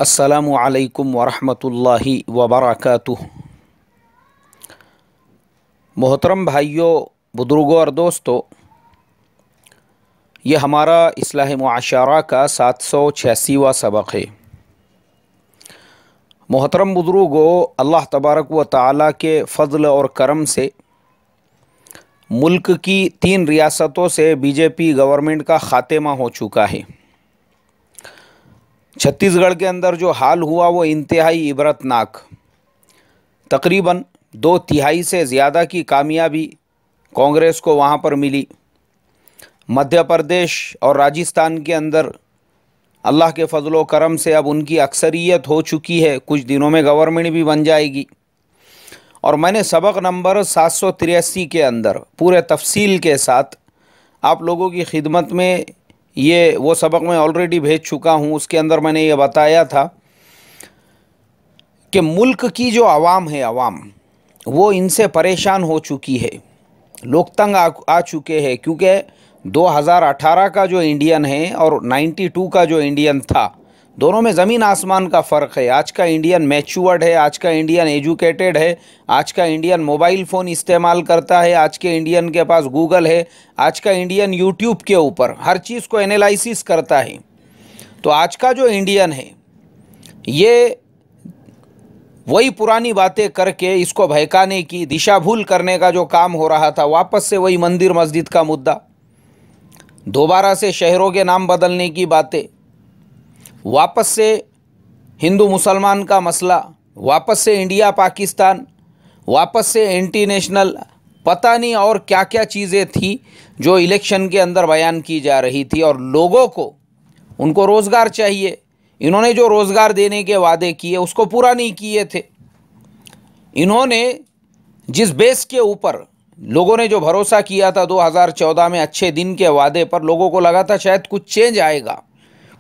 अस्सलामु अलैकुम वरहमतुल्लाहि वबरकातुह। मोहतरम भाइयों, बुजुर्गों और दोस्तों, ये हमारा इस्लाह मुआशरा का 786वां सबक है। मोहतरम बुजुर्गों, अल्लाह तबारक व तआला के फ़ज़ल और करम से मुल्क की 3 रियासतों से बीजेपी गवर्नमेंट का ख़ात्मा हो चुका है। छत्तीसगढ़ के अंदर जो हाल हुआ वो इंतहाई इबरतनाक, तकरीबन 2/3 से ज़्यादा की कामयाबी कांग्रेस को वहाँ पर मिली। मध्य प्रदेश और राजस्थान के अंदर अल्लाह के फ़ज़ल व करम से अब उनकी अक्सरियत हो चुकी है, कुछ दिनों में गवर्नमेंट भी बन जाएगी। और मैंने सबक नंबर 783 के अंदर पूरे तफसील के साथ आप लोगों की खिदमत में ये वो सबक मैं ऑलरेडी भेज चुका हूँ। उसके अंदर मैंने ये बताया था कि मुल्क की जो आवाम है, वो इनसे परेशान हो चुकी है, लोग तंग आ चुके हैं, क्योंकि 2018 का जो इंडियन है और 92 का जो इंडियन था, दोनों में ज़मीन आसमान का फ़र्क है। आज का इंडियन मैच्योर्ड है, आज का इंडियन एजुकेटेड है, आज का इंडियन मोबाइल फ़ोन इस्तेमाल करता है, आज के इंडियन के पास गूगल है, आज का इंडियन यूट्यूब के ऊपर हर चीज़ को एनालिसिस करता है। तो आज का जो इंडियन है ये वही पुरानी बातें करके इसको बहकाने की, दिशा भूल करने का जो काम हो रहा था, वापस से वही मंदिर मस्जिद का मुद्दा, दोबारा से शहरों के नाम बदलने की बातें, वापस से हिंदू मुसलमान का मसला, वापस से इंडिया पाकिस्तान, वापस से एंटी नेशनल, पता नहीं और क्या क्या चीज़ें थी जो इलेक्शन के अंदर बयान की जा रही थी। और लोगों को, उनको रोज़गार चाहिए, इन्होंने जो रोज़गार देने के वादे किए उसको पूरा नहीं किए थे। इन्होंने जिस बेस के ऊपर लोगों ने जो भरोसा किया था 2014 में अच्छे दिन के वादे पर, लोगों को लगा था शायद कुछ चेंज आएगा,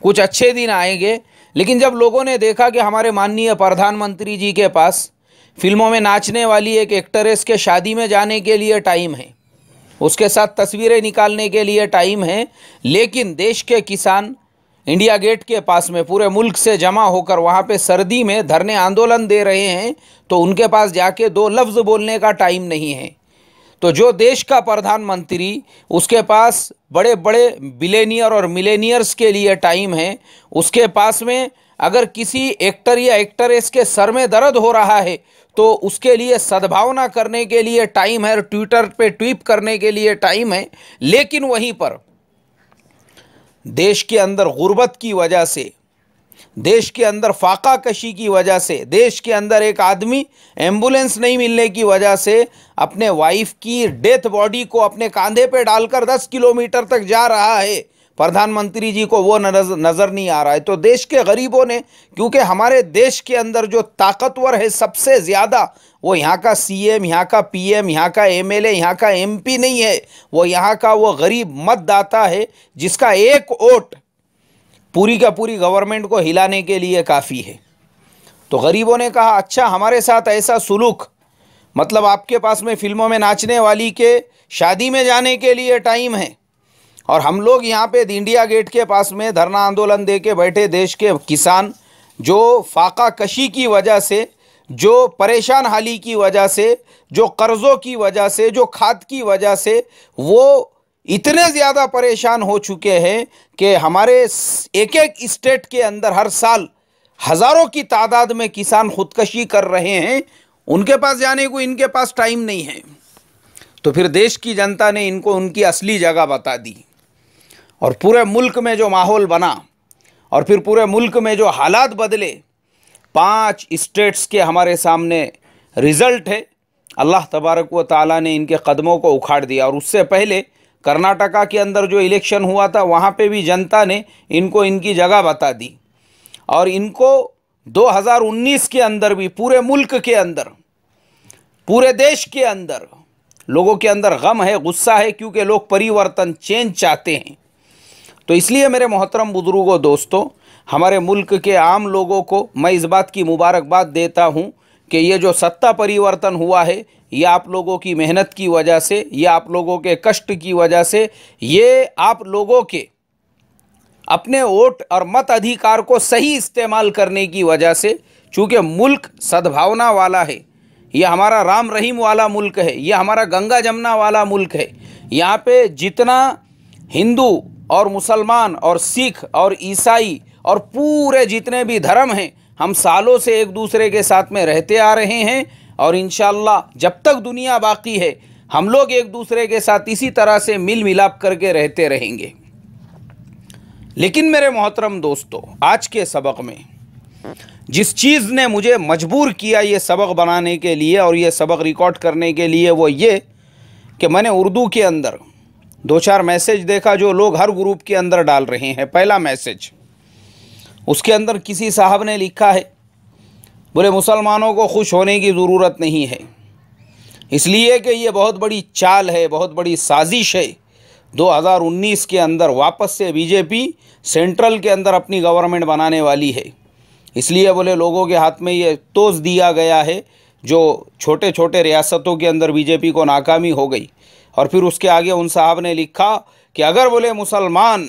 कुछ अच्छे दिन आएंगे। लेकिन जब लोगों ने देखा कि हमारे माननीय प्रधानमंत्री जी के पास फिल्मों में नाचने वाली एक एक्ट्रेस के शादी में जाने के लिए टाइम है, उसके साथ तस्वीरें निकालने के लिए टाइम है, लेकिन देश के किसान इंडिया गेट के पास में पूरे मुल्क से जमा होकर वहाँ पे सर्दी में धरने आंदोलन दे रहे हैं, तो उनके पास जाके 2 लफ्ज़ बोलने का टाइम नहीं है। तो जो देश का प्रधानमंत्री, उसके पास बड़े बड़े बिलेनियर और मिलेनियर्स के लिए टाइम है, उसके पास में अगर किसी एक्टर या एक्ट्रेस के सर में दर्द हो रहा है तो उसके लिए सद्भावना करने के लिए टाइम है, ट्विटर पे ट्वीट करने के लिए टाइम है। लेकिन वहीं पर देश के अंदर गुर्बत की वजह से, देश के अंदर फाका कशी की वजह से, देश के अंदर एक आदमी एम्बुलेंस नहीं मिलने की वजह से अपने वाइफ की डेथ बॉडी को अपने कांधे पे डालकर 10 किलोमीटर तक जा रहा है, प्रधानमंत्री जी को वो नज़र नहीं आ रहा है। तो देश के गरीबों ने, क्योंकि हमारे देश के अंदर जो ताकतवर है सबसे ज़्यादा, वो यहाँ का सीएम, यहाँ का पीएम, यहाँ का एमएलए, यहाँ का एमपी नहीं है, वो यहाँ का वो गरीब मतदाता है जिसका एक वोट पूरी का पूरी गवर्नमेंट को हिलाने के लिए काफ़ी है। तो गरीबों ने कहा, अच्छा हमारे साथ ऐसा सुलूक, मतलब आपके पास में फिल्मों में नाचने वाली के शादी में जाने के लिए टाइम है, और हम लोग यहाँ पे इंडिया गेट के पास में धरना आंदोलन दे के बैठे देश के किसान, जो फाका कशी की वजह से, जो परेशान हाली की वजह से, जो कर्ज़ों की वजह से, जो खाद की वजह से, वो इतने ज़्यादा परेशान हो चुके हैं कि हमारे एक एक स्टेट के अंदर हर साल हज़ारों की तादाद में किसान खुदकशी कर रहे हैं। उनके पास जाने को इनके पास टाइम नहीं है। तो फिर देश की जनता ने इनको उनकी असली जगह बता दी, और पूरे मुल्क में जो माहौल बना और फिर पूरे मुल्क में जो हालात बदले, 5 स्टेट्स के हमारे सामने रिज़ल्ट है। अल्लाह तबारक व तआला ने इनके कदमों को उखाड़ दिया। और उससे पहले कर्नाटका के अंदर जो इलेक्शन हुआ था, वहाँ पे भी जनता ने इनको इनकी जगह बता दी, और इनको 2019 के अंदर भी पूरे मुल्क के अंदर, पूरे देश के अंदर लोगों के अंदर गम है, गुस्सा है, क्योंकि लोग परिवर्तन, चेंज चाहते हैं। तो इसलिए मेरे मोहतरम बुजुर्गों, दोस्तों, हमारे मुल्क के आम लोगों को मैं इस बात की मुबारकबाद देता हूँ कि ये जो सत्ता परिवर्तन हुआ है, ये आप लोगों की मेहनत की वजह से, ये आप लोगों के कष्ट की वजह से, ये आप लोगों के अपने वोट और मत अधिकार को सही इस्तेमाल करने की वजह से, चूँकि मुल्क सद्भावना वाला है, यह हमारा राम रहीम वाला मुल्क है, यह हमारा गंगा जमुना वाला मुल्क है, यहाँ पे जितना हिंदू और मुसलमान और सिख और ईसाई और पूरे जितने भी धर्म हैं, हम सालों से एक दूसरे के साथ में रहते आ रहे हैं और इंशाअल्लाह जब तक दुनिया बाकी है हम लोग एक दूसरे के साथ इसी तरह से मिल मिलाप करके रहते रहेंगे। लेकिन मेरे मोहतरम दोस्तों, आज के सबक में जिस चीज़ ने मुझे मजबूर किया ये सबक बनाने के लिए और ये सबक रिकॉर्ड करने के लिए, वो ये कि मैंने उर्दू के अंदर 2-4 मैसेज देखा जो लोग हर ग्रुप के अंदर डाल रहे हैं। पहला मैसेज, उसके अंदर किसी साहब ने लिखा है, बोले मुसलमानों को खुश होने की ज़रूरत नहीं है, इसलिए कि ये बहुत बड़ी चाल है, बहुत बड़ी साजिश है। 2019 के अंदर वापस से बीजेपी सेंट्रल के अंदर अपनी गवर्नमेंट बनाने वाली है, इसलिए बोले लोगों के हाथ में ये तोज़ दिया गया है जो छोटे छोटे रियासतों के अंदर बीजेपी को नाकामी हो गई। और फिर उसके आगे उन साहब ने लिखा कि अगर बोले मुसलमान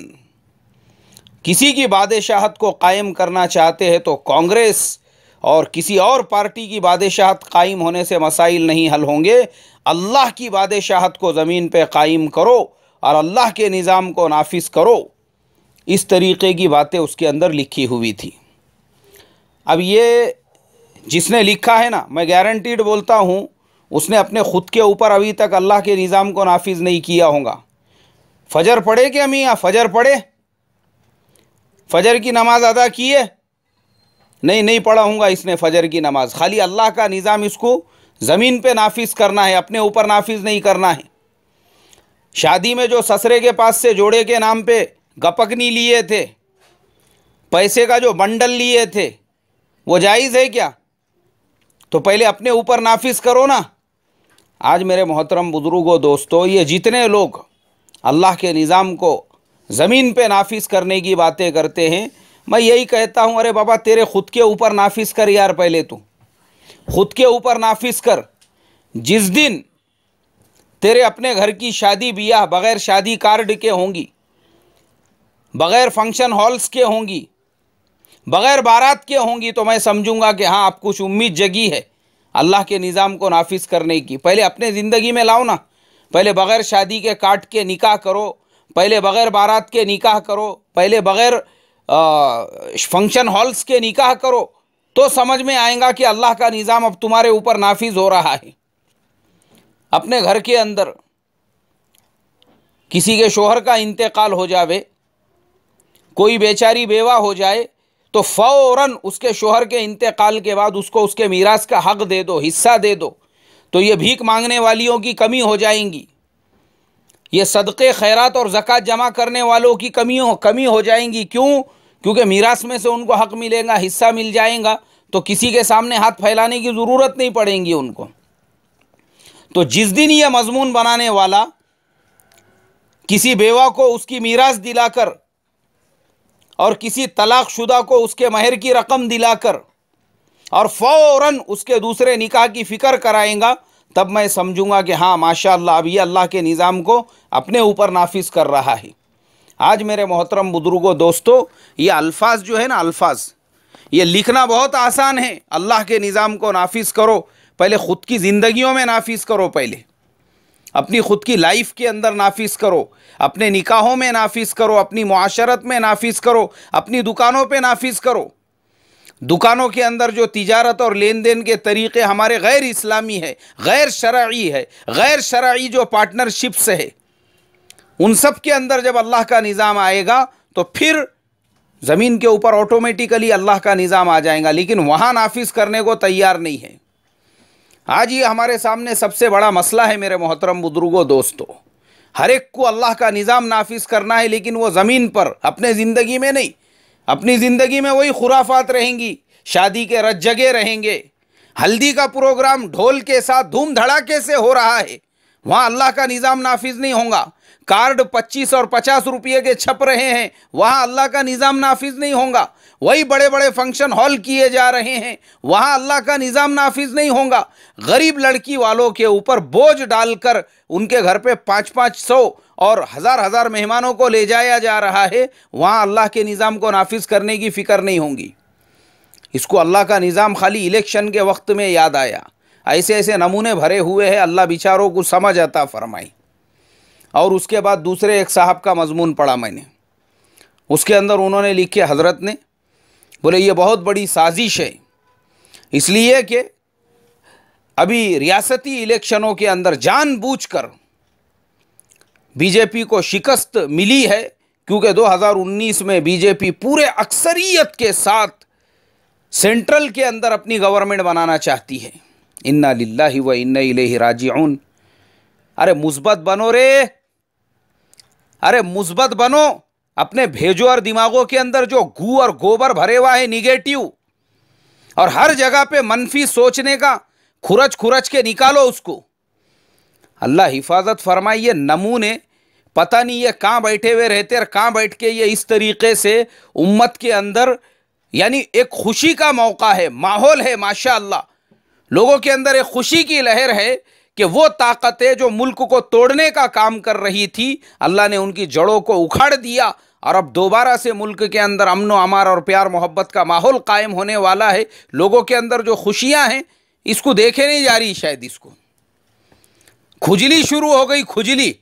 किसी की बादशाहत को कायम करना चाहते हैं तो कांग्रेस और किसी और पार्टी की बादशाहत कायम होने से मसाइल नहीं हल होंगे, अल्लाह की बादशाहत को ज़मीन पे कायम करो और अल्लाह के निज़ाम को नाफिज करो। इस तरीक़े की बातें उसके अंदर लिखी हुई थी। अब ये जिसने लिखा है ना, मैं गारंटीड बोलता हूँ उसने अपने ख़ुद के ऊपर अभी तक अल्लाह के निज़ाम को नाफिज नहीं किया होगा। फ़जर पढ़े क्या मियाँ? फ़जर पढ़े? फ़जर की नमाज़ अदा की है? नहीं पढ़ा हूँगा इसने फ़जर की नमाज़। खाली अल्लाह का निज़ाम इसको ज़मीन पे नाफिज करना है, अपने ऊपर नाफिज नहीं करना है। शादी में जो ससरे के पास से जोड़े के नाम पे गपकनी लिए थे, पैसे का जो बंडल लिए थे, वो जायज़ है क्या? तो पहले अपने ऊपर नाफिज करो ना। आज मेरे मोहतरम बुजुर्गों, दोस्तों, ये जितने लोग अल्लाह के निज़ाम को ज़मीन पे नाफिज करने की बातें करते हैं, मैं यही कहता हूँ, अरे बाबा तेरे ख़ुद के ऊपर नाफिज कर यार, पहले तू ख़ुद के ऊपर नाफिज कर। जिस दिन तेरे अपने घर की शादी बियाह बग़ैर शादी कार्ड के होंगी, बग़ैर फंक्शन हॉल्स के होंगी, बग़ैर बारात के होंगी, तो मैं समझूंगा कि हाँ अब कुछ उम्मीद जगी है अल्लाह के निज़ाम को नाफिज करने की। पहले अपने ज़िंदगी में लाओ ना, पहले बग़ैर शादी के काट के निकाह करो, पहले बग़ैर बारात के निकाह करो, पहले बग़ैर फंक्शन हॉल्स के निकाह करो, तो समझ में आएगा कि अल्लाह का निज़ाम अब तुम्हारे ऊपर नाफिज हो रहा है। अपने घर के अंदर किसी के शोहर का इंतकाल हो जावे, कोई बेचारी बेवा हो जाए, तो फ़ौरन उसके शोहर के इंतकाल के बाद उसको उसके मीरास का हक़ दे दो, हिस्सा दे दो। तो ये भीख मांगने वालियों की कमी हो जाएंगी, ये सदक़े खैरात और ज़कात जमा करने वालों की कमी हो जाएंगी। क्यों? क्योंकि मीरास में से उनको हक़ मिलेगा, हिस्सा मिल जाएगा, तो किसी के सामने हाथ फैलाने की ज़रूरत नहीं पड़ेगी उनको। तो जिस दिन ये मज़मून बनाने वाला किसी बेवा को उसकी मीरास दिलाकर और किसी तलाक़शुदा को उसके महर की रकम दिलाकर और फ़ौरन उसके दूसरे निकाह की फ़िक्र कराएगा, तब मैं समझूंगा कि हाँ माशाअल्लाह अब ये अल्लाह के निज़ाम को अपने ऊपर नाफिज कर रहा है। आज मेरे मोहतरम बुजुर्गों, दोस्तों, ये अल्फाज जो है ना, अल्फाज ये लिखना बहुत आसान है। अल्लाह के निज़ाम को नाफिज करो, पहले ख़ुद की ज़िंदगियों में नाफिज करो, पहले अपनी ख़ुद की लाइफ के अंदर नाफिज करो, अपने निकाहों में नाफिज करो, अपनी मुआशरत में नाफिज करो, अपनी दुकानों पे नाफिज करो। दुकानों के अंदर जो तिजारत और लेन देन के तरीक़े हमारे गैर इस्लामी है, गैर शरई है, गैर शरई जो पार्टनरशिप्स है, उन सब के अंदर जब अल्लाह का निज़ाम आएगा तो फिर ज़मीन के ऊपर ऑटोमेटिकली अल्लाह का निज़ाम आ जाएगा। लेकिन वहाँ नाफिज करने को तैयार नहीं है। आज ये हमारे सामने सबसे बड़ा मसला है मेरे मोहतरम बुजुर्गों, दोस्तों। हर एक को अल्लाह का निज़ाम नाफिज करना है, लेकिन वो ज़मीन पर, अपने ज़िंदगी में नहीं। अपनी ज़िंदगी में वही खुराफात रहेंगी, शादी के रज्जगे रहेंगे, हल्दी का प्रोग्राम ढोल के साथ धूम धड़ाके से हो रहा है, वहाँ अल्लाह का निज़ाम नाफिज नहीं होगा। कार्ड 25 और 50 रुपये के छप रहे हैं, वहां अल्लाह का निज़ाम नाफिज नहीं होगा। वही बड़े बड़े फंक्शन हॉल किए जा रहे हैं, वहां अल्लाह का निज़ाम नाफिज नहीं होगा। गरीब लड़की वालों के ऊपर बोझ डालकर उनके घर पे 500-500 और हजार मेहमानों को ले जाया जा रहा है, वहां अल्लाह के निज़ाम को नाफिज करने की फिक्र नहीं होगी। इसको अल्लाह का निज़ाम खाली इलेक्शन के वक्त में याद आया। ऐसे ऐसे नमूने भरे हुए हैं, अल्लाह बेचारों को समझ अता फरमाई। और उसके बाद दूसरे एक साहब का मजमून पढ़ा मैंने, उसके अंदर उन्होंने लिखे, हजरत ने बोले ये बहुत बड़ी साजिश है, इसलिए कि अभी रियासती इलेक्शनों के अंदर जानबूझकर बीजेपी को शिकस्त मिली है, क्योंकि 2019 में बीजेपी पूरे अक्सरियत के साथ सेंट्रल के अंदर अपनी गवर्नमेंट बनाना चाहती है। इन्ना लिल्लाहि व इन्ना इलैहि राजिऊन। अरे मुस्बत बनो रे, अरे मुस्बत बनो। अपने भेजो और दिमागों के अंदर जो गू और गोबर भरे हुआ है निगेटिव, और हर जगह पे मनफी सोचने का खुरच खुरच के निकालो उसको। अल्लाह हिफाजत फरमाए। ये नमूने पता नहीं ये कहाँ बैठे हुए रहते और कहाँ बैठ के ये इस तरीके से उम्मत के अंदर, यानी एक खुशी का मौका है, माहौल है, माशाअल्लाह लोगों के अंदर एक खुशी की लहर है कि वो ताकतें जो मुल्क को तोड़ने का काम कर रही थी, अल्लाह ने उनकी जड़ों को उखाड़ दिया और अब दोबारा से मुल्क के अंदर अमन व अमार और प्यार मोहब्बत का माहौल कायम होने वाला है। लोगों के अंदर जो खुशियां हैं इसको देखे नहीं जा रही, शायद इसको खुजली शुरू हो गई, खुजली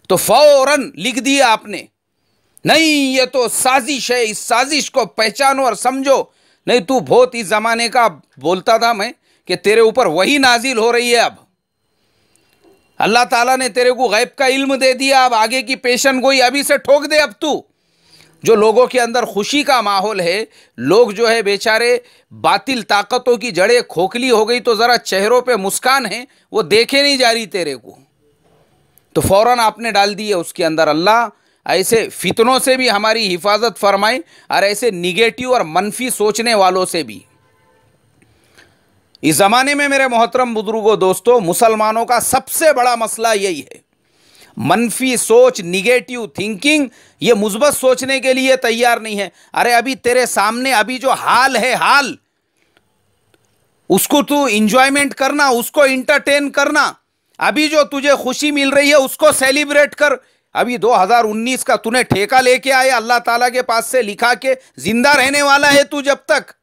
तो फौरन लिख दिया आपने, नहीं ये तो साजिश है, इस साजिश को पहचानो और समझो। नहीं तू बहुत इस जमाने का बोलता था मैं कि तेरे ऊपर वही नाजिल हो रही है। अब अल्लाह ताला ने तेरे को गैब का इल्म दे दिया, अब आगे की पेशन गोई अभी से ठोक दे। अब तू जो लोगों के अंदर खुशी का माहौल है, लोग जो है बेचारे बातिल ताकतों की जड़ें खोखली हो गई तो जरा चेहरों पे मुस्कान है, वो देखे नहीं जा रही तेरे को, तो फौरन आपने डाल दी है उसके अंदर। अल्लाह ऐसे फितनों से भी हमारी हिफाजत फरमाए और ऐसे निगेटिव और मनफी सोचने वालों से भी। इस जमाने में मेरे मोहतरम बुजुर्गों, दोस्तों, मुसलमानों का सबसे बड़ा मसला यही है, मनफी सोच, निगेटिव थिंकिंग। ये मुस्बत सोचने के लिए तैयार नहीं है। अरे अभी तेरे सामने अभी जो हाल है, हाल उसको तू इंजॉयमेंट करना, उसको इंटरटेन करना। अभी जो तुझे खुशी मिल रही है उसको सेलिब्रेट कर। अभी 2019 का तूने ठेका लेके आया, अल्लाह ताला के पास से लिखा के जिंदा रहने वाला है तू जब तक।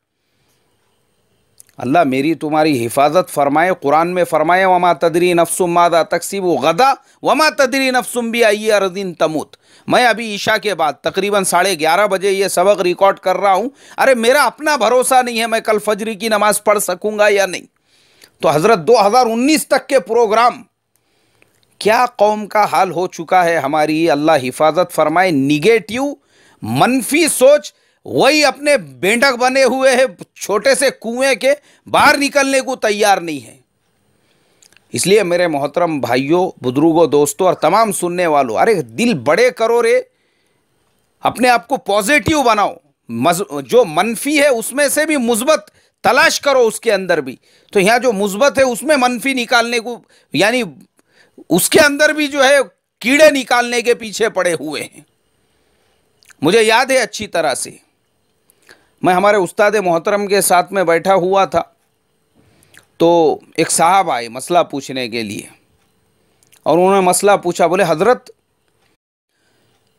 अल्लाह मेरी तुम्हारी हिफाजत फरमाए। कुरान में फरमाए, वमा तदरी नफ्सुम मादा तक्सिबु गदा वमा तदरी नफ्सुम बिअय्यि अर्दिन तमूत। मैं अभी ईशा के बाद तकरीबन 11:30 बजे ये सबक रिकॉर्ड कर रहा हूँ। अरे मेरा अपना भरोसा नहीं है मैं कल फजर की नमाज पढ़ सकूंगा या नहीं। तो हजरत 2019 तक के प्रोग्राम, क्या कौम का हाल हो चुका है हमारी। अल्लाह हिफाजत फरमाए। निगेटिव मनफी सोच, वही अपने बेंडक बने हुए हैं, छोटे से कुएं के बाहर निकलने को तैयार नहीं है। इसलिए मेरे मोहतरम भाइयों, बुजुर्गों, दोस्तों और तमाम सुनने वालों, अरे दिल बड़े करो रे, अपने आप को पॉजिटिव बनाओ। जो मनफी है उसमें से भी मुस्बत तलाश करो उसके अंदर भी। तो यहाँ जो मुस्बत है उसमें मनफी निकालने को, यानी उसके अंदर भी जो है कीड़े निकालने के पीछे पड़े हुए हैं। मुझे याद है अच्छी तरह से, मैं हमारे उस्ताद मोहतरम के साथ में बैठा हुआ था, तो एक साहब आए मसला पूछने के लिए, और उन्होंने मसला पूछा। बोले हजरत,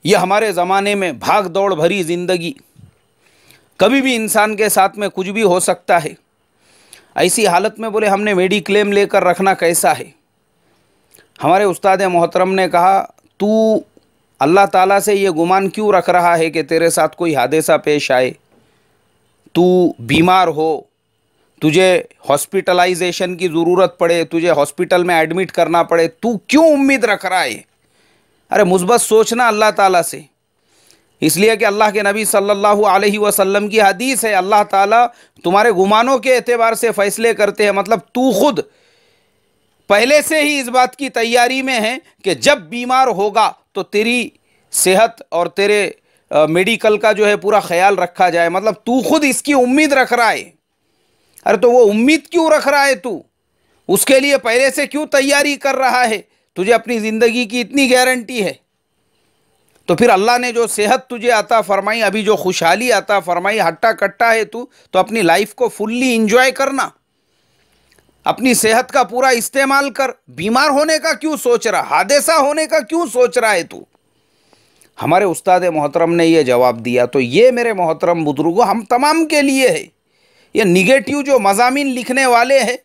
ये हमारे ज़माने में भाग दौड़ भरी ज़िंदगी, कभी भी इंसान के साथ में कुछ भी हो सकता है। ऐसी हालत में बोले हमने मेडिक्लेम लेकर रखना कैसा है। हमारे उस्ताद मोहतरम ने कहा, तू अल्लाह ताला से ये गुमान क्यों रख रहा है कि तेरे साथ कोई हादसा पेश आए, तू बीमार हो, तुझे हॉस्पिटलाइजेशन की ज़रूरत पड़े, तुझे हॉस्पिटल में एडमिट करना पड़े, तू क्यों उम्मीद रख रहा है। अरे मुस्बत सोचना अल्लाह ताला से। इसलिए कि अल्लाह के नबी सल्लल्लाहु अलैहि वसल्लम की हदीस है, अल्लाह ताला तुम्हारे गुमानों के एतबार से फ़ैसले करते हैं। मतलब तू खुद पहले से ही इस बात की तैयारी में है कि जब बीमार होगा तो तेरी सेहत और तेरे मेडिकल का जो है पूरा ख्याल रखा जाए। मतलब तू खुद इसकी उम्मीद रख रहा है। अरे तो वो उम्मीद क्यों रख रहा है तू, उसके लिए पहले से क्यों तैयारी कर रहा है। तुझे अपनी ज़िंदगी की इतनी गारंटी है, तो फिर अल्लाह ने जो सेहत तुझे अता फरमाई, अभी जो खुशहाली अता फरमाई, हट्टा कट्टा है तू, तो अपनी लाइफ को फुल्ली इंजॉय करना, अपनी सेहत का पूरा इस्तेमाल कर। बीमार होने का क्यों सोच रहा, हादसा होने का क्यों सोच रहा है तू? हमारे उस्ताद मोहतरम ने ये जवाब दिया। तो ये मेरे मोहतरम बुजुर्गों हम तमाम के लिए है। ये निगेटिव जो मज़ामीन लिखने वाले हैं,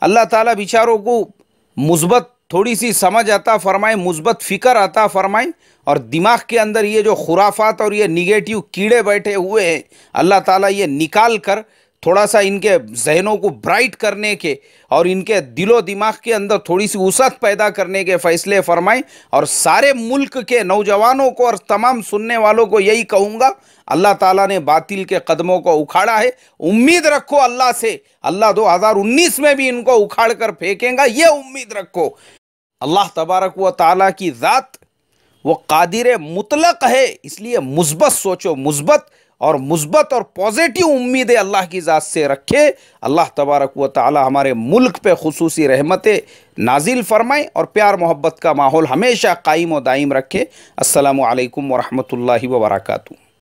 अल्लाह ताला बेचारों को मुस्बत थोड़ी सी समझ अता फरमाए, मुस्बत फ़िक्र अता फरमाए, और दिमाग के अंदर ये जो खुराफात और ये निगेटिव कीड़े बैठे हुए हैं, अल्लाह ताला ये निकाल कर थोड़ा सा इनके जहनों को ब्राइट करने के और इनके दिलो दिमाग के अंदर थोड़ी सी वसअत पैदा करने के फ़ैसले फरमाएं। और सारे मुल्क के नौजवानों को और तमाम सुनने वालों को यही कहूँगा, अल्लाह ताला ने बातिल के कदमों को उखाड़ा है। उम्मीद रखो अल्लाह से, अल्लाह 2019 में भी इनको उखाड़ कर फेंकेगा, ये उम्मीद रखो। अल्लाह तबारक व ताला की ज़ात वो कादिर मुतलक है, इसलिए मुस्बत सोचो, मुस्बत और पॉजिटिव उम्मीदें अल्लाह की ज़ात से रखे। अल्लाह तबारक व ताला हमारे मुल्क पे खुसूसी रहमतें नाजिल फरमाए और प्यार मोहब्बत का माहौल हमेशा कायम व दायम रखे। अस्सलामु अलैकुम व रहमतुल्लाहि व बरकातुहू।